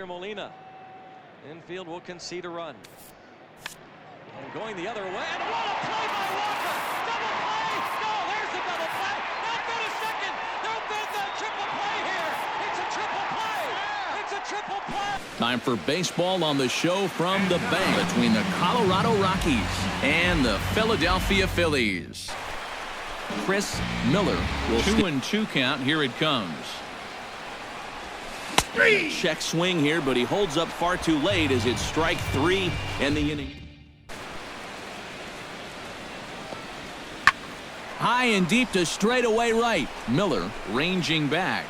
Molina. Infield will concede a run. And going the other way. And what a play by Walker! Double play! No, there's the double play! Not go to second! There's a triple play here! It's a triple play! It's a triple play! Time for baseball on the show from the bank between the Colorado Rockies and the Philadelphia Phillies. Chris Miller will 2-2 count. Here it comes. Check swing here, but he holds up far too late as it's strike three in the inning. High and deep to straightaway right. Miller ranging back.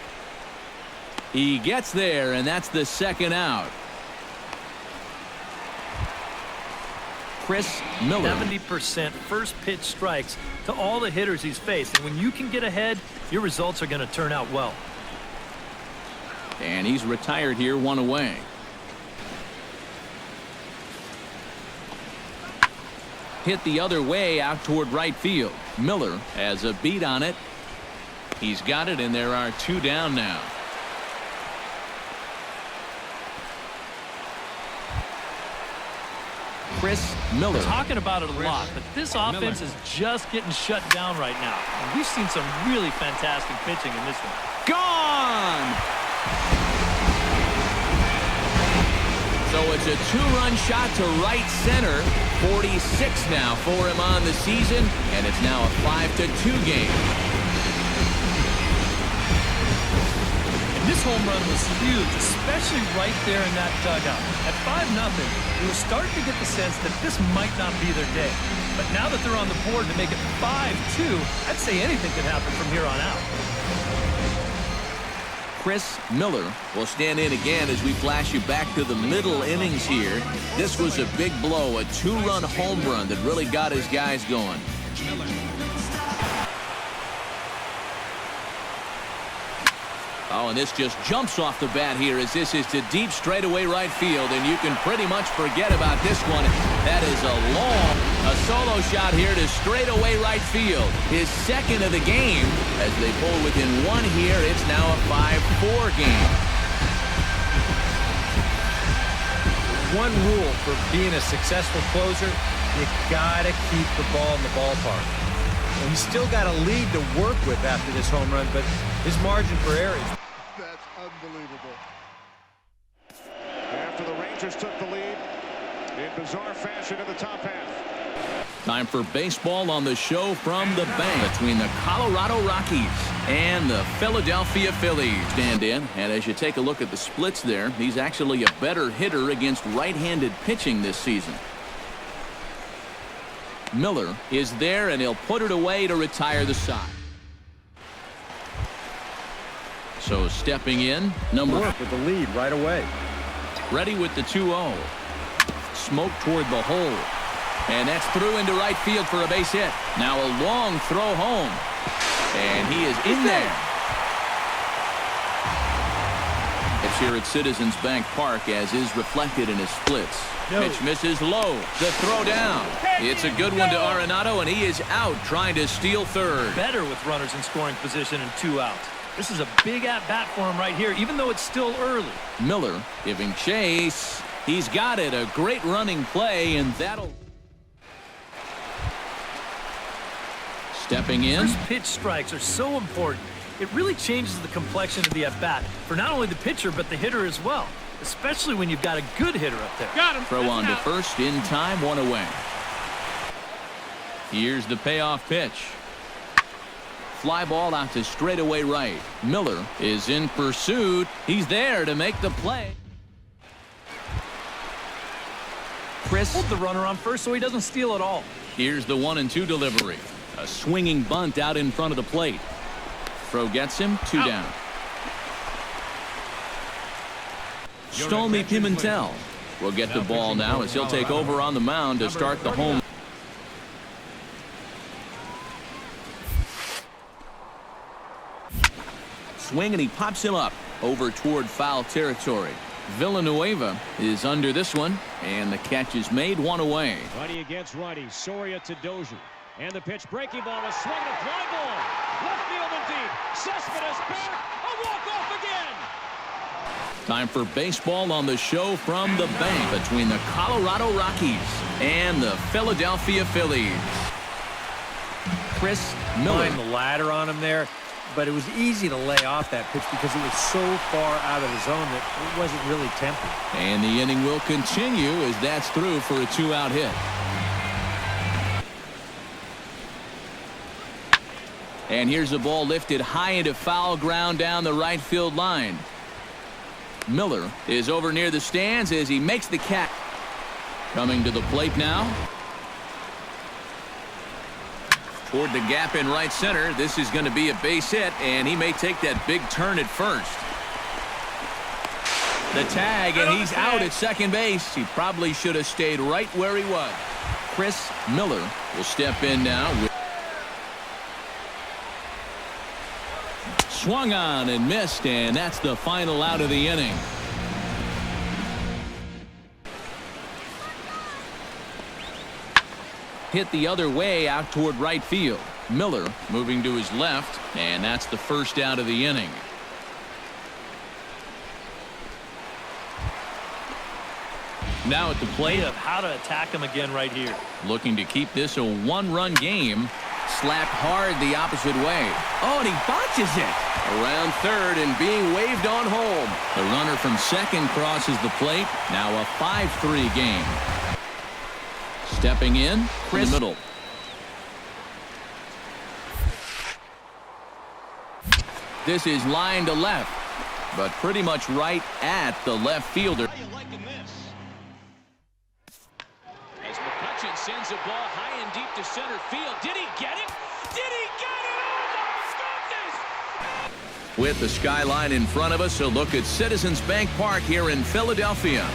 He gets there, and that's the second out. Chris Miller. 70% first pitch strikes to all the hitters he's faced. And when you can get ahead, your results are going to turn out well. And he's retired here, one away. Hit the other way out toward right field. Miller has a beat on it. He's got it, and there are two down now. Chris Miller. Talking about it a lot, but this offense is just getting shut down right now. And we've seen some really fantastic pitching in this one. Gone! So it's a two-run shot to right center. 46 now for him on the season, and it's now a 5-2 game. And this home run was huge, especially right there in that dugout. At 5-0, you were starting to get the sense that this might not be their day. But now that they're on the board to make it 5-2, I'd say anything can happen from here on out. Chris Miller will stand in again as we flash you back to the middle innings here. This was a big blow, a two-run home run that really got his guys going. Oh, and this just jumps off the bat here as this is to deep straightaway right field, and you can pretty much forget about this one. That is a solo shot here to straightaway right field. His second of the game as they pull within one here. It's now a 5-4 game. One rule for being a successful closer, you gotta keep the ball in the ballpark. And he's still got a lead to work with after this home run, but his margin for error is... That's unbelievable. After the Rangers took the lead in bizarre fashion in the top half. Time for baseball on the show from the bank between the Colorado Rockies and the Philadelphia Phillies. Stand in, and as you take a look at the splits there, he's actually a better hitter against right-handed pitching this season. Miller is there, and he'll put it away to retire the side. So stepping in, number work with the lead right away. Ready with the 2-0. Smoke toward the hole. And that's through into right field for a base hit. Now a long throw home. And he is in there. It's here at Citizens Bank Park, as is reflected in his splits. Pitch misses low. The throw down. It's a good one to Arenado, and he is out trying to steal third. Better with runners in scoring position and 2 outs. This is a big at-bat for him right here, even though it's still early. Miller giving chase. He's got it. A great running play, and that'll... Stepping in. First pitch strikes are so important. It really changes the complexion of the at-bat for not only the pitcher, but the hitter as well, especially when you've got a good hitter up there. Got him. Throw on to first in time, one away. Here's the payoff pitch. Fly ball out to straightaway right. Miller is in pursuit. He's there to make the play. Chris. Hold the runner on first so he doesn't steal it all. Here's the 1-2 delivery. A swinging bunt out in front of the plate. Throw gets him, 2 down. Stormy Pimentel will get the ball now as he'll take over on the mound to start the home. Swing, and he pops him up over toward foul territory. Villanueva is under this one, and the catch is made, 1 away. Righty against righty. Soria to Dozier. And the pitch, breaking ball, a swing, a fly ball. Left field and deep. Cespedes back. A walk-off again. Time for baseball on the show from the bank between the Colorado Rockies and the Philadelphia Phillies. Chris Miller. Climbed the ladder on him there, but it was easy to lay off that pitch because it was so far out of the zone that it wasn't really tempting. And the inning will continue as that's through for a 2-out hit. And here's the ball lifted high into foul ground down the right field line. Miller is over near the stands as he makes the catch. Coming to the plate now. Toward the gap in right center. This is going to be a base hit, and he may take that big turn at first. The tag, and he's out at second base. He probably should have stayed right where he was. Chris Miller will step in now. Swung on and missed, and that's the final out of the inning. Hit the other way out toward right field. Miller moving to his left, and that's the first out of the inning. Now at the plate Of how to attack him again right here. looking to keep this a one-run game. Slapped hard the opposite way. Oh, and he botches it. Around third and being waved on home. The runner from second crosses the plate. Now a 5-3 game. Stepping in, Chris. Middle. This is line to left, but pretty much right at the left fielder. How you liking this? As McCutcheon sends a ball high and deep to center field. Did he get it? Did he get it? Oh, my goodness! With the skyline in front of us, a look at Citizens Bank Park here in Philadelphia.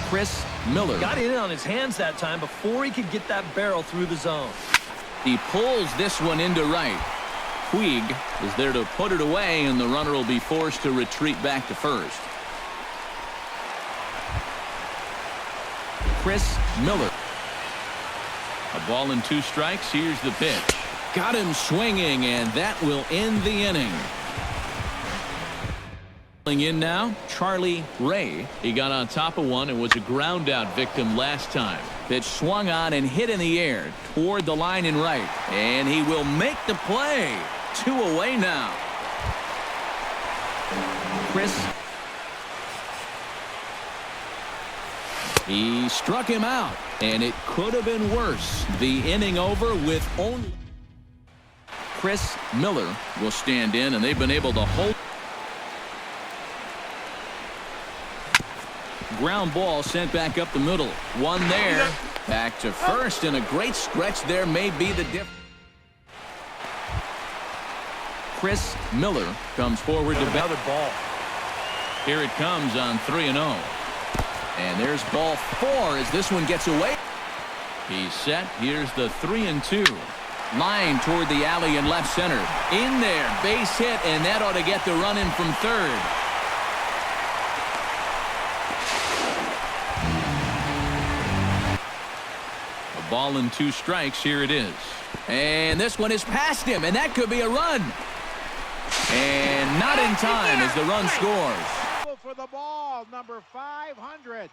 Chris Miller. Got it in on his hands that time before he could get that barrel through the zone. He pulls this one into right. Puig is there to put it away, and the runner will be forced to retreat back to first. Chris Miller. A ball and 2 strikes. Here's the pitch. Got him swinging, and that will end the inning. In now, Charlie Ray. He got on top of one and was a ground out victim last time. Pitch swung on and hit in the air toward the line in right, and he will make the play. 2 away now. Chris. He struck him out, and it could have been worse. The inning over with only. Chris Miller will stand in, and they've been able to hold. Ground ball sent back up the middle. One there. Back to first, and a great stretch there may be the difference. Chris Miller comes forward to Another ball. Here it comes on 3-0. And there's ball 4 as this one gets away. He's set. Here's the 3-2. Line toward the alley in left center. In there. Base hit, and that ought to get the run in from third. A ball and 2 strikes. Here it is. And this one is past him, and that could be a run. And not in time as the run scores. For the ball, number 500.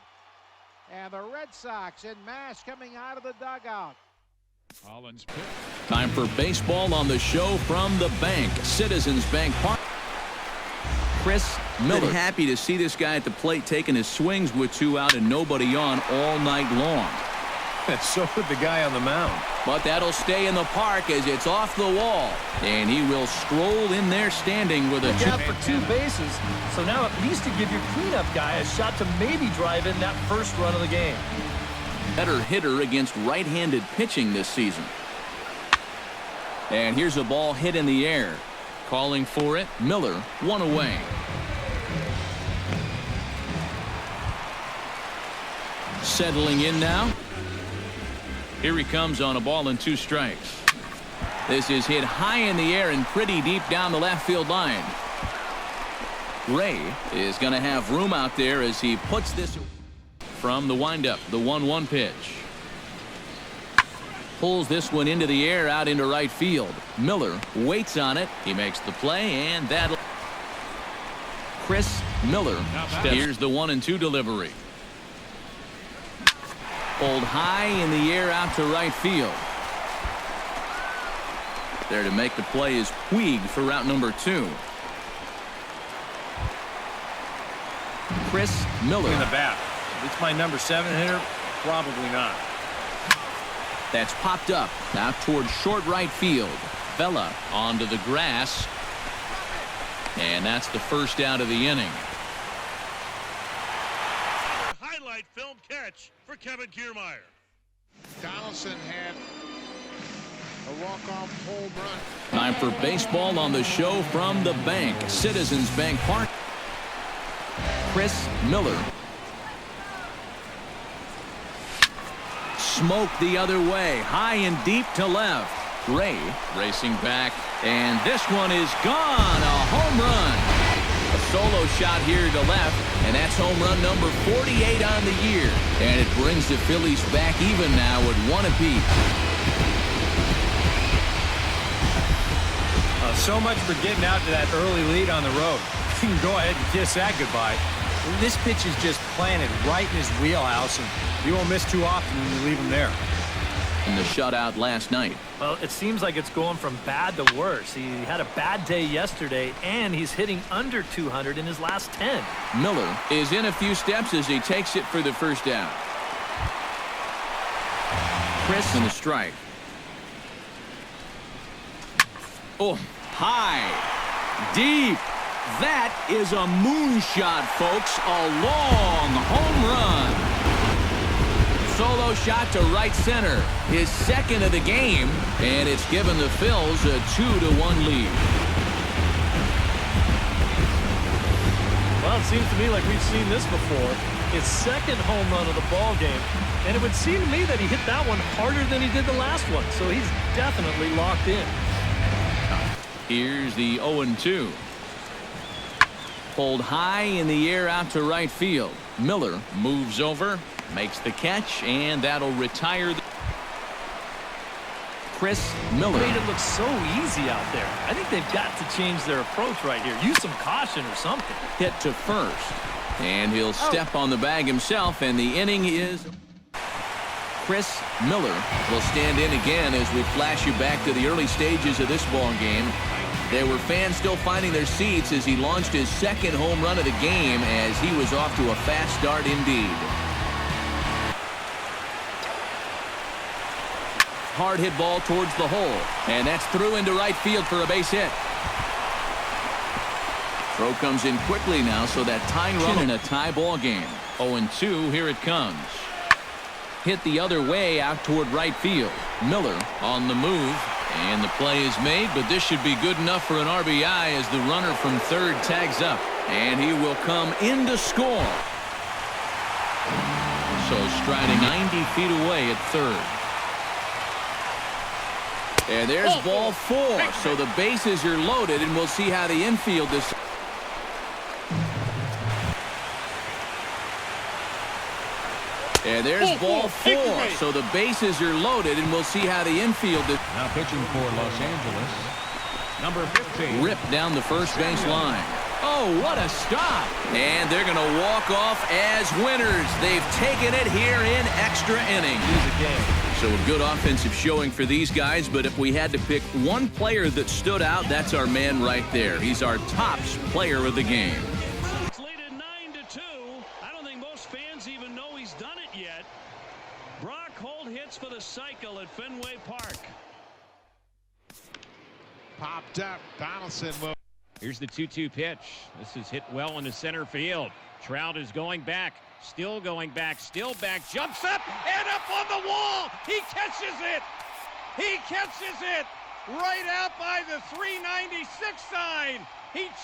And the Red Sox in mass coming out of the dugout. Collins pitch. Time for baseball on the show from the bank. Citizens Bank Park. Chris Miller. Been happy to see this guy at the plate taking his swings with 2 out and nobody on all night long. So would the guy on the mound. But that'll stay in the park as it's off the wall. And he will stroll in there standing with a Gap for 2 bases. So now at least to give your cleanup guy a shot to maybe drive in that first run of the game. better hitter against right-handed pitching this season. And here's a ball hit in the air. Calling for it, Miller, 1 away. Settling in now. Here he comes on a ball and 2 strikes. This is hit high in the air and pretty deep down the left field line. Ray is going to have room out there as he puts this from the windup, the 1-1 pitch. Pulls this one into the air out into right field. Miller waits on it. He makes the play, and that'll. Chris Miller. Here's the 1-2 delivery. Pulled high in the air out to right field. There to make the play is Puig for route number 2. Chris Miller. In the bat. It's my number 7 hitter. Probably not. That's popped up out towards short right field. Vela onto the grass. And that's the first out of the inning. Highlight film catch for Kevin Kiermaier. Donaldson had a walk-off home run. Time for baseball on the show from the bank. Citizens Bank Park. Chris Miller. Smoke the other way. High and deep to left. Ray racing back. And this one is gone. A home run. A solo shot here to left. And that's home run number 48 on the year. And it brings the Phillies back even now at 1 apiece. So much for getting out to that early lead on the road. You can go ahead and kiss that goodbye. This pitch is just planted right in his wheelhouse, and you won't miss too often when you leave him there. In the shutout last night. Well, it seems like it's going from bad to worse. He had a bad day yesterday, and he's hitting under 200 in his last 10. Miller is in a few steps as he takes it for the first down. Chris in the strike. Oh, high, deep. That is a moonshot, folks. A long home run. Solo shot to right center. His second of the game, and it's given the Phils a 2-1 lead. Well, it seems to me like we've seen this before. His second home run of the ball game, and it would seem to me that he hit that one harder than he did the last one, so he's definitely locked in. Here's the 0-2. Pulled high in the air out to right field. Miller moves over, makes the catch, and that'll retire. Chris Miller. Made it look so easy out there. I think they've got to change their approach right here. Use some caution or something. Hit to first. And he'll step on the bag himself, and the inning is... Chris Miller will stand in again as we flash you back to the early stages of this ball game. There were fans still finding their seats as he launched his second home run of the game as he was off to a fast start indeed. Hard hit ball towards the hole, and that's through into right field for a base hit. Throw comes in quickly now, so that tying run in a tie ball game. 0-2, here it comes. Hit the other way out toward right field. Miller on the move, and the play is made, but this should be good enough for an RBI as the runner from third tags up, and he will come in to score. So striding 90 feet away at third. And there's ball 4, so the bases are loaded, and we'll see how the infield is. And there's ball 4, so the bases are loaded, and we'll see how the infield is. Now pitching for Los Angeles, number 15. Ripped down the first base line. Oh, what a stop. And they're going to walk off as winners. They've taken it here in extra innings. So a good offensive showing for these guys, but if we had to pick one player that stood out, that's our man right there. He's our tops player of the game. It's lead at 9-2. I don't think most fans even know he's done it yet. Brock Holt hits for the cycle at Fenway Park. Popped up. Donaldson will. Here's the 2-2 pitch. This is hit well into center field. Trout is going back, still going back, still back, jumps up and up on the wall. He catches it. He catches it right out by the 396 sign. He